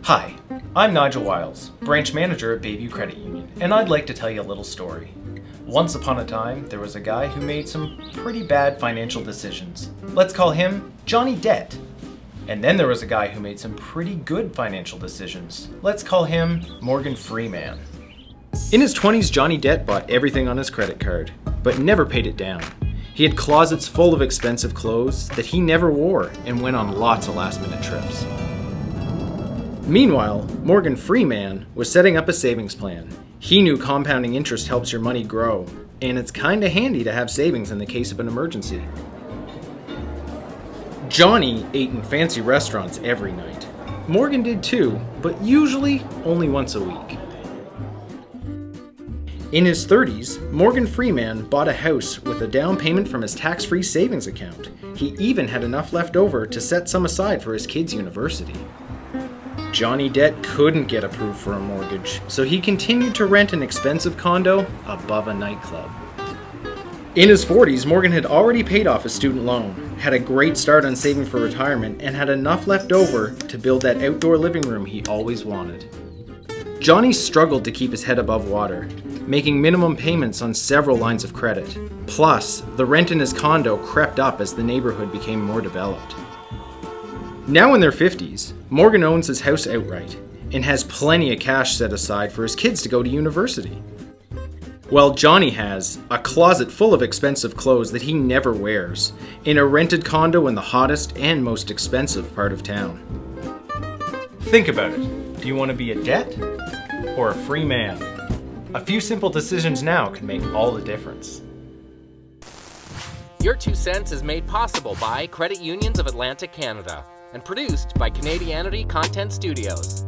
Hi, I'm Nigel Wiles, branch manager at Bayview Credit Union, and I'd like to tell you a little story. Once upon a time, there was a guy who made some pretty bad financial decisions. Let's call him Johnny Debt. And then there was a guy who made some pretty good financial decisions. Let's call him Morgan Freeman. In his 20s, Johnny Debt bought everything on his credit card, but never paid it down. He had closets full of expensive clothes that he never wore and went on lots of last-minute trips. Meanwhile, Morgan Freeman was setting up a savings plan. He knew compounding interest helps your money grow, and it's kinda handy to have savings in the case of an emergency. Johnny ate in fancy restaurants every night. Morgan did too, but usually only once a week. In his 30s, Morgan Freeman bought a house with a down payment from his tax-free savings account. He even had enough left over to set some aside for his kids' university. Johnny Debt couldn't get approved for a mortgage, so he continued to rent an expensive condo above a nightclub. In his 40s, Morgan had already paid off his student loan, had a great start on saving for retirement, and had enough left over to build that outdoor living room he always wanted. Johnny struggled to keep his head above water, making minimum payments on several lines of credit. Plus, the rent in his condo crept up as the neighborhood became more developed. Now in their 50s, Morgan owns his house outright and has plenty of cash set aside for his kids to go to university. While Johnny has a closet full of expensive clothes that he never wears, in a rented condo in the hottest and most expensive part of town. Think about it. Do you want to be a debt or a free man? A few simple decisions now can make all the difference. Your 2 cents is made possible by Credit Unions of Atlantic Canada and produced by Canadianity Content Studios.